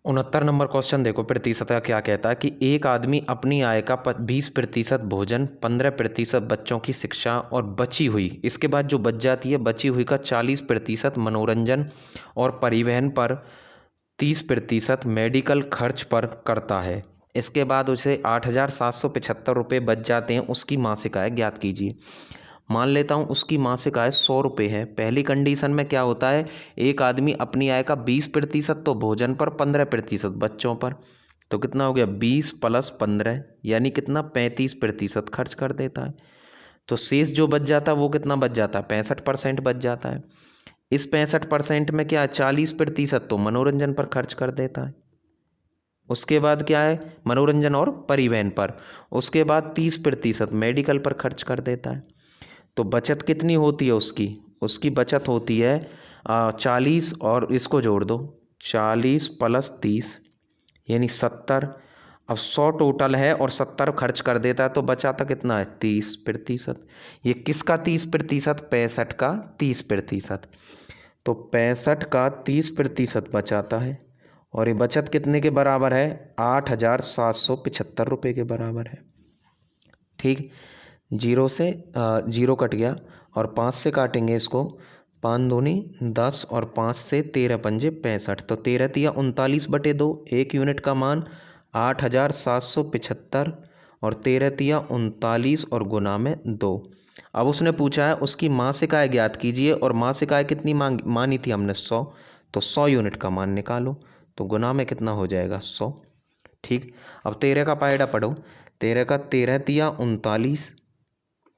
69 number question देखो, प्रतिशत का क्या कहता है कि एक आदमी अपनी आय का 20% भोजन, 15% बच्चों की शिक्षा और बची हुई, इसके बाद जो बच जाती है बची हुई का 40% मनोरंजन और परिवहन पर, 30% मेडिकल खर्च पर करता है। इसके बाद उसे 8,775 रुपये बच जाते हैं, उसकी मासिक आय ज्ञात कीजिए। मान लेता हूँ उसकी मासिक आय 100 रुपये है। पहली कंडीशन में क्या होता है, एक आदमी अपनी आय का 20% तो भोजन पर, 15% बच्चों पर, तो कितना हो गया 20 + 15 यानी कितना 35% खर्च कर देता है। तो शेष जो बच जाता है वो कितना बच जाता है, 65% बच जाता है। इस 65% में क्या है, 40% तो मनोरंजन पर खर्च कर देता है। उसके बाद क्या है, मनोरंजन और परिवहन पर। उसके बाद 30% मेडिकल पर खर्च कर देता है। तो बचत कितनी होती है उसकी, उसकी बचत होती है 40, और इसको जोड़ दो 40 + 30 यानी 70। अब 100 टोटल है और 70 खर्च कर देता है, तो बचाता कितना है 30%। ये किसका 30%, 65 का 30%। तो 65 का 30% बचाता है, और ये बचत कितने के बराबर है, 8,775 रुपये के बराबर है। ठीक, जीरो से जीरो कट गया, और 5 से काटेंगे इसको, 5 दूनी 10 और 5 से 13 पंजे 65, तो 13 तिया 39/2, एक यूनिट का मान 8,775 और 13 तिया 39 और गुना में 2। अब उसने पूछा है उसकी मासिक आय ज्ञात कीजिए, और मासिक आय कितनी मानी थी हमने 100, तो 100 यूनिट का मान निकालो, तो गुना में कितना हो जाएगा 100। ठीक, अब 13 का पायड़ा पढ़ो, 13 का 13 तिया 39।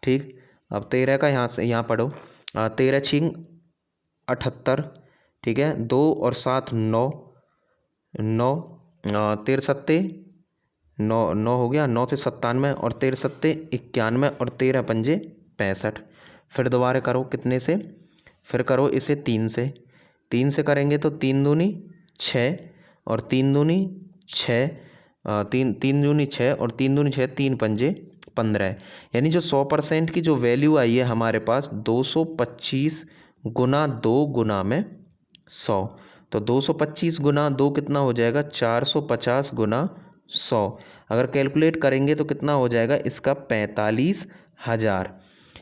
ठीक, अब 13 का यहाँ से यहाँ पढ़ो, 13 छिंग 78। ठीक है, 2 और 7 9, 9 13 सत्ते 9, 9 हो गया, 9 से 97 और 13 सत्ते 91 और 13 पंजे 65। फिर दोबारा करो कितने से, फिर करो इसे 3 से, 3 से करेंगे तो 3 दूनी 6 और 3 दूनी 6, 3 दूनी 6 और 3 दूनी 6, 3 पंजे 15, यानी जो 100% की जो वैल्यू आई है हमारे पास 225 गुना 2 गुना में 100। तो 225 गुना 2 कितना हो जाएगा, 450 गुना 100। अगर कैलकुलेट करेंगे तो कितना हो जाएगा इसका 45,000।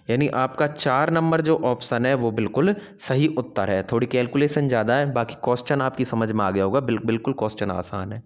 यानी आपका 4 नंबर जो ऑप्शन है वो बिल्कुल सही उत्तर है। थोड़ी कैलकुलेशन ज़्यादा है, बाकी क्वेश्चन आपकी समझ में आ गया होगा, बिल्कुल क्वेश्चन आसान है।